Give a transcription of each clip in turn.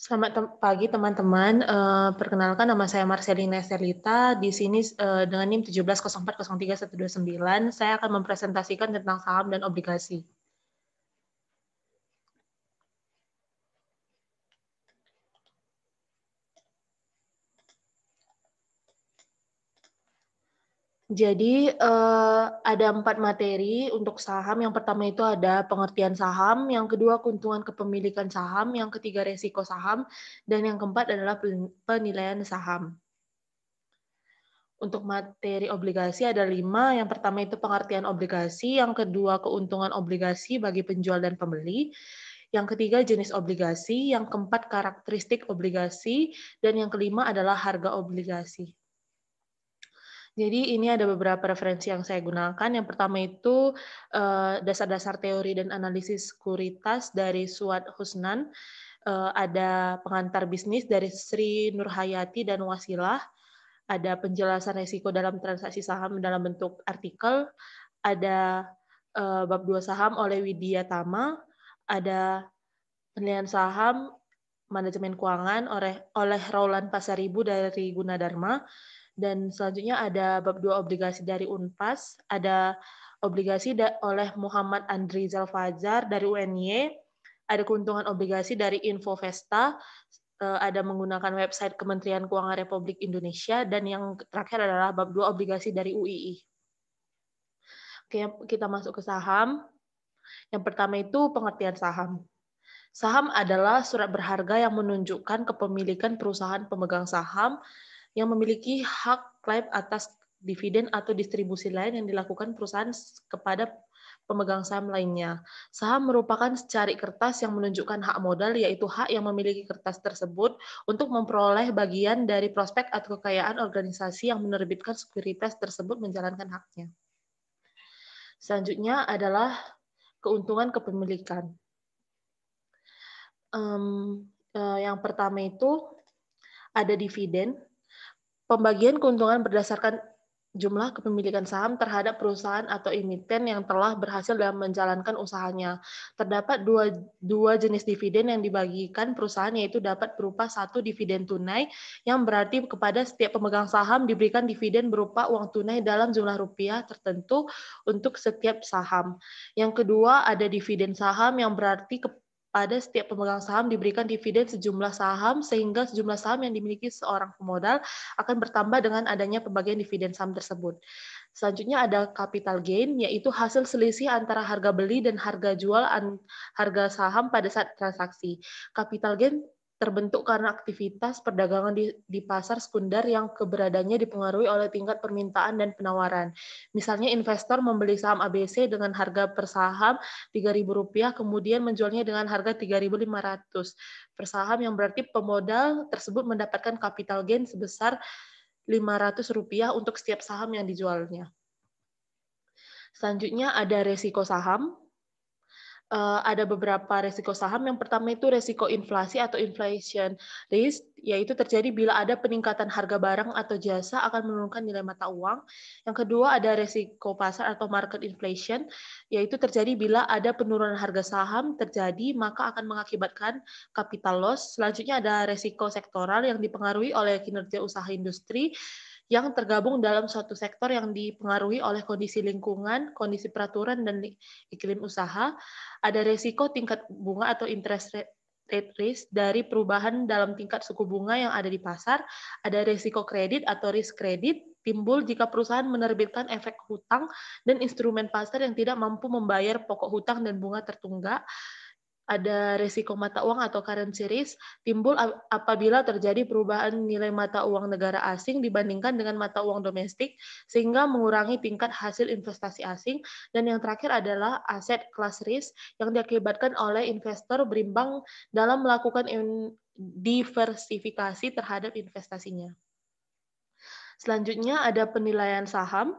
Pagi teman-teman, perkenalkan nama saya Marcelina Estelita, di sini dengan NIM 1704031129, saya akan mempresentasikan tentang saham dan obligasi. Jadi ada 4 materi untuk saham. Yang pertama itu ada pengertian saham, yang kedua keuntungan kepemilikan saham, yang ketiga resiko saham, dan yang keempat adalah penilaian saham. Untuk materi obligasi ada 5. Yang pertama itu pengertian obligasi, yang kedua keuntungan obligasi bagi penjual dan pembeli, yang ketiga jenis obligasi, yang keempat karakteristik obligasi, dan yang kelima adalah harga obligasi. Jadi ini ada beberapa referensi yang saya gunakan. Yang pertama itu dasar-dasar teori dan analisis sekuritas dari Suad Husnan, ada pengantar bisnis dari Sri Nurhayati dan Wasilah, ada penjelasan risiko dalam transaksi saham dalam bentuk artikel, ada bab 2 saham oleh Widya Tama, ada penilaian saham manajemen keuangan oleh Raulan Pasaribu dari Gunadarma, dan selanjutnya ada bab 2 obligasi dari Unpas, ada obligasi oleh Muhammad Andrizal Fajar dari UNY, ada keuntungan obligasi dari Infovesta, ada menggunakan website Kementerian Keuangan Republik Indonesia, dan yang terakhir adalah bab 2 obligasi dari UII. Oke, kita masuk ke saham. Yang pertama itu pengertian saham. Saham adalah surat berharga yang menunjukkan kepemilikan perusahaan pemegang saham yang memiliki hak klaim atas dividen atau distribusi lain yang dilakukan perusahaan kepada pemegang saham lainnya. Saham merupakan secari kertas yang menunjukkan hak modal, yaitu hak yang memiliki kertas tersebut untuk memperoleh bagian dari prospek atau kekayaan organisasi yang menerbitkan sekuritas tersebut menjalankan haknya. Selanjutnya adalah keuntungan kepemilikan. Yang pertama itu ada dividen. Pembagian keuntungan berdasarkan jumlah kepemilikan saham terhadap perusahaan atau emiten yang telah berhasil dalam menjalankan usahanya. Terdapat dua jenis dividen yang dibagikan perusahaan, yaitu dapat berupa satu dividen tunai, yang berarti kepada setiap pemegang saham diberikan dividen berupa uang tunai dalam jumlah rupiah tertentu untuk setiap saham. Yang kedua ada dividen saham, yang berarti pada setiap pemegang saham diberikan dividen sejumlah saham, sehingga sejumlah saham yang dimiliki seorang pemodal akan bertambah dengan adanya pembagian dividen saham tersebut. Selanjutnya ada capital gain, yaitu hasil selisih antara harga beli dan harga jual harga saham pada saat transaksi. Capital gain terbentuk karena aktivitas perdagangan di pasar sekunder yang keberadaannya dipengaruhi oleh tingkat permintaan dan penawaran. Misalnya investor membeli saham ABC dengan harga per saham Rp3.000, kemudian menjualnya dengan harga Rp3.500 per saham, yang berarti pemodal tersebut mendapatkan capital gain sebesar Rp500 untuk setiap saham yang dijualnya. Selanjutnya ada resiko saham. Ada beberapa resiko saham. Yang pertama itu resiko inflasi atau inflation risk, yaitu terjadi bila ada peningkatan harga barang atau jasa akan menurunkan nilai mata uang. Yang kedua ada resiko pasar atau market inflation, yaitu terjadi bila ada penurunan harga saham terjadi, maka akan mengakibatkan capital loss. Selanjutnya ada resiko sektoral yang dipengaruhi oleh kinerja usaha industri yang tergabung dalam suatu sektor yang dipengaruhi oleh kondisi lingkungan, kondisi peraturan, dan iklim usaha. Ada resiko tingkat bunga atau interest rate risk dari perubahan dalam tingkat suku bunga yang ada di pasar. Ada resiko kredit atau risk kredit timbul jika perusahaan menerbitkan efek hutang dan instrumen pasar yang tidak mampu membayar pokok hutang dan bunga tertunggak. Ada resiko mata uang atau currency risk timbul apabila terjadi perubahan nilai mata uang negara asing dibandingkan dengan mata uang domestik, sehingga mengurangi tingkat hasil investasi asing. Dan yang terakhir adalah aset class risk yang diakibatkan oleh investor berimbang dalam melakukan diversifikasi terhadap investasinya. Selanjutnya ada penilaian saham.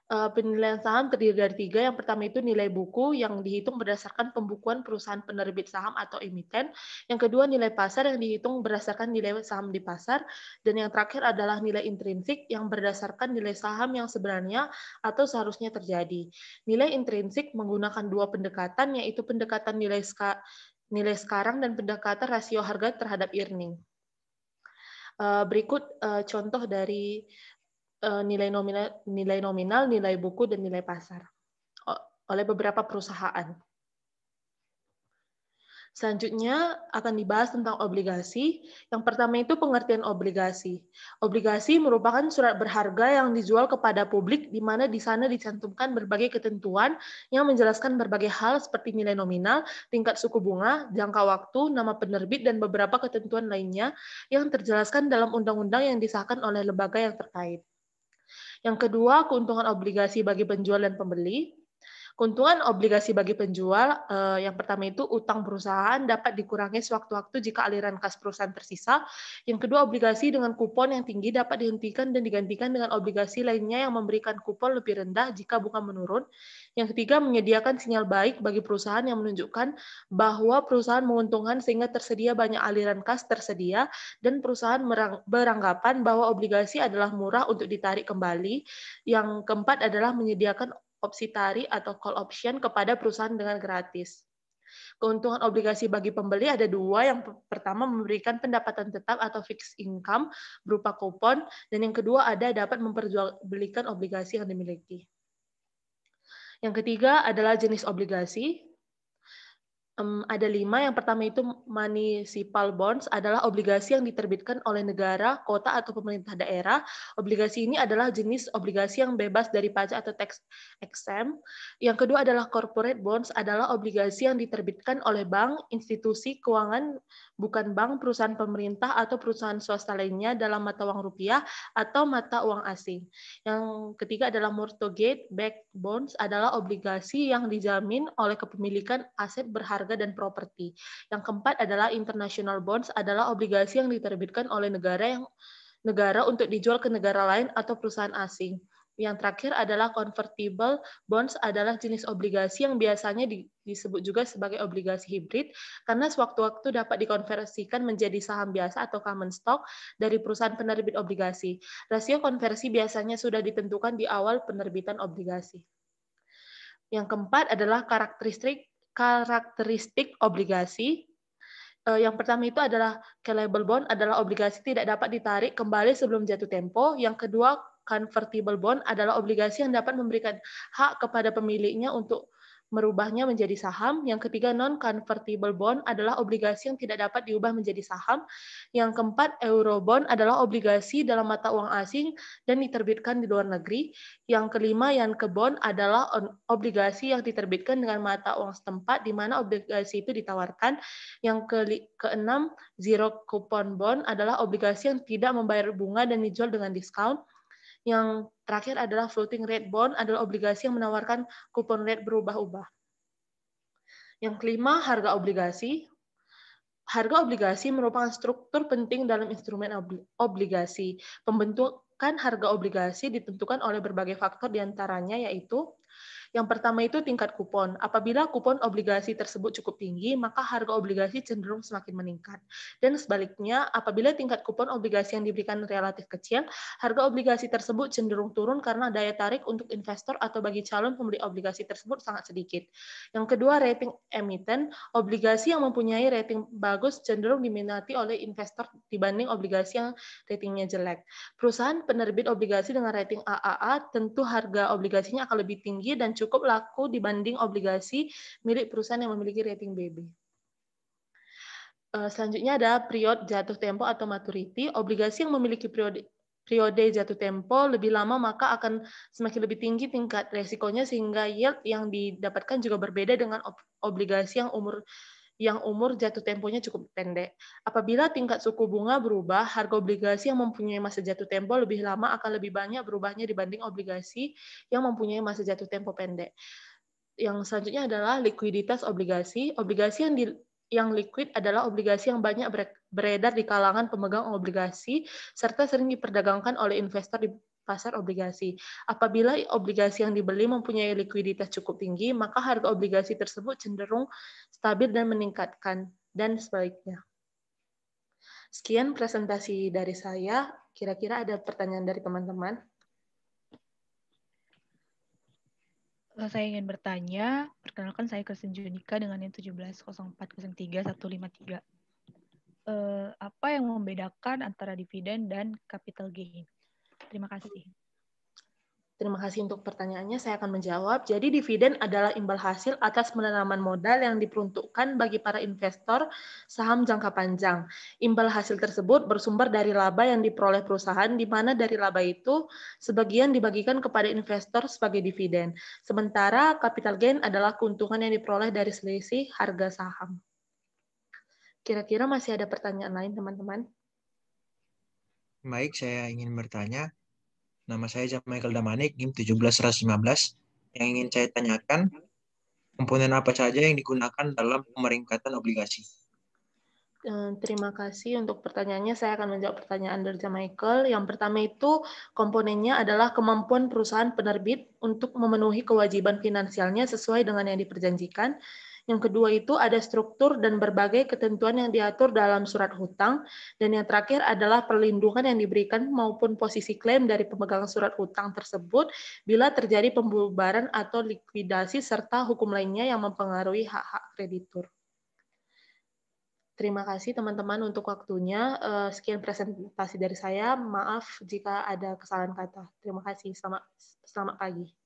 Penilaian saham terdiri dari 3. Yang pertama itu nilai buku yang dihitung berdasarkan pembukuan perusahaan penerbit saham atau emiten. Yang kedua nilai pasar yang dihitung berdasarkan nilai saham di pasar. Dan yang terakhir adalah nilai intrinsik yang berdasarkan nilai saham yang sebenarnya atau seharusnya terjadi. Nilai intrinsik menggunakan 2 pendekatan, yaitu pendekatan nilai sekarang dan pendekatan rasio harga terhadap earning. Berikut contoh dari nilai nominal, nilai buku, dan nilai pasar oleh beberapa perusahaan. Selanjutnya akan dibahas tentang obligasi. Yang pertama itu pengertian obligasi. Obligasi merupakan surat berharga yang dijual kepada publik di mana di sana dicantumkan berbagai ketentuan yang menjelaskan berbagai hal seperti nilai nominal, tingkat suku bunga, jangka waktu, nama penerbit, dan beberapa ketentuan lainnya yang terjelaskan dalam undang-undang yang disahkan oleh lembaga yang terkait. Yang kedua, keuntungan obligasi bagi penjual dan pembeli. Keuntungan obligasi bagi penjual, yang pertama itu utang perusahaan dapat dikurangi sewaktu-waktu jika aliran kas perusahaan tersisa. Yang kedua, obligasi dengan kupon yang tinggi dapat dihentikan dan digantikan dengan obligasi lainnya yang memberikan kupon lebih rendah jika bunga menurun. Yang ketiga, menyediakan sinyal baik bagi perusahaan yang menunjukkan bahwa perusahaan menguntungkan sehingga tersedia banyak aliran kas tersedia dan perusahaan beranggapan bahwa obligasi adalah murah untuk ditarik kembali. Yang keempat adalah menyediakan opsi tarik atau call option kepada perusahaan dengan gratis. Keuntungan obligasi bagi pembeli ada dua. Yang pertama memberikan pendapatan tetap atau fixed income berupa kupon, dan yang kedua ada dapat memperjualbelikan obligasi yang dimiliki. Yang ketiga adalah jenis obligasi. Ada 5. Yang pertama itu municipal bonds, adalah obligasi yang diterbitkan oleh negara, kota, atau pemerintah daerah. Obligasi ini adalah jenis obligasi yang bebas dari pajak atau tax exempt. Yang kedua adalah corporate bonds, adalah obligasi yang diterbitkan oleh bank, institusi keuangan, bukan bank, perusahaan pemerintah, atau perusahaan swasta lainnya dalam mata uang rupiah atau mata uang asing. Yang ketiga adalah mortgage-backed bonds, adalah obligasi yang dijamin oleh kepemilikan aset berharga dan properti. Yang keempat adalah international bonds, adalah obligasi yang diterbitkan oleh negara untuk dijual ke negara lain atau perusahaan asing. Yang terakhir adalah convertible bonds, adalah jenis obligasi yang biasanya disebut juga sebagai obligasi hibrid karena sewaktu-waktu dapat dikonversikan menjadi saham biasa atau common stock dari perusahaan penerbit obligasi. Rasio konversi biasanya sudah ditentukan di awal penerbitan obligasi. Yang keempat adalah karakteristik obligasi. Yang pertama itu adalah callable bond, adalah obligasi tidak dapat ditarik kembali sebelum jatuh tempo. Yang kedua, convertible bond adalah obligasi yang dapat memberikan hak kepada pemiliknya untuk merubahnya menjadi saham. Yang ketiga, non-convertible bond adalah obligasi yang tidak dapat diubah menjadi saham. Yang keempat, Eurobond adalah obligasi dalam mata uang asing dan diterbitkan di luar negeri. Yang kelima, Yankee bond adalah obligasi yang diterbitkan dengan mata uang setempat, di mana obligasi itu ditawarkan. Yang keenam, zero coupon bond adalah obligasi yang tidak membayar bunga dan dijual dengan diskon. Yang terakhir adalah floating rate bond, adalah obligasi yang menawarkan kupon rate berubah-ubah. Yang kelima, harga obligasi. Harga obligasi merupakan struktur penting dalam instrumen obligasi. Pembentukan harga obligasi ditentukan oleh berbagai faktor, diantaranya yaitu yang pertama itu tingkat kupon. Apabila kupon obligasi tersebut cukup tinggi, maka harga obligasi cenderung semakin meningkat. Dan sebaliknya, apabila tingkat kupon obligasi yang diberikan relatif kecil, harga obligasi tersebut cenderung turun karena daya tarik untuk investor atau bagi calon pembeli obligasi tersebut sangat sedikit. Yang kedua, rating emiten. Obligasi yang mempunyai rating bagus cenderung diminati oleh investor dibanding obligasi yang ratingnya jelek. Perusahaan penerbit obligasi dengan rating AAA tentu harga obligasinya akan lebih tinggi dan cukup laku dibanding obligasi milik perusahaan yang memiliki rating BB. Selanjutnya ada periode jatuh tempo atau maturity. Obligasi yang memiliki periode jatuh tempo lebih lama maka akan semakin lebih tinggi tingkat resikonya sehingga yield yang didapatkan juga berbeda dengan obligasi yang umur jatuh temponya cukup pendek. Apabila tingkat suku bunga berubah, harga obligasi yang mempunyai masa jatuh tempo lebih lama akan lebih banyak berubahnya dibanding obligasi yang mempunyai masa jatuh tempo pendek. Yang selanjutnya adalah likuiditas obligasi. Obligasi yang liquid adalah obligasi yang banyak beredar di kalangan pemegang obligasi serta sering diperdagangkan oleh investor di pasar obligasi. Apabila obligasi yang dibeli mempunyai likuiditas cukup tinggi, maka harga obligasi tersebut cenderung stabil dan meningkatkan, dan sebaliknya. Sekian presentasi dari saya. Kira-kira ada pertanyaan dari teman-teman? Saya ingin bertanya, perkenalkan saya Kirsten Junika dengan NIM 170403-153. Apa yang membedakan antara dividen dan capital gain? Terima kasih. Terima kasih untuk pertanyaannya. Saya akan menjawab. Jadi dividen adalah imbal hasil atas penanaman modal yang diperuntukkan bagi para investor saham jangka panjang. Imbal hasil tersebut bersumber dari laba yang diperoleh perusahaan, di mana dari laba itu sebagian dibagikan kepada investor sebagai dividen. Sementara capital gain adalah keuntungan yang diperoleh dari selisih harga saham. Kira-kira masih ada pertanyaan lain, teman-teman? Baik, saya ingin bertanya. Nama saya Jamichael Damanik, NIM 1715. Yang ingin saya tanyakan, komponen apa saja yang digunakan dalam pemeringkatan obligasi? Terima kasih untuk pertanyaannya. Saya akan menjawab pertanyaan dari Michael. Yang pertama itu komponennya adalah kemampuan perusahaan penerbit untuk memenuhi kewajiban finansialnya sesuai dengan yang diperjanjikan. Yang kedua itu ada struktur dan berbagai ketentuan yang diatur dalam surat hutang. Dan yang terakhir adalah perlindungan yang diberikan maupun posisi klaim dari pemegang surat hutang tersebut bila terjadi pembubaran atau likuidasi serta hukum lainnya yang mempengaruhi hak-hak kreditur. Terima kasih teman-teman untuk waktunya. Sekian presentasi dari saya. Maaf jika ada kesalahan kata. Terima kasih. Selamat pagi.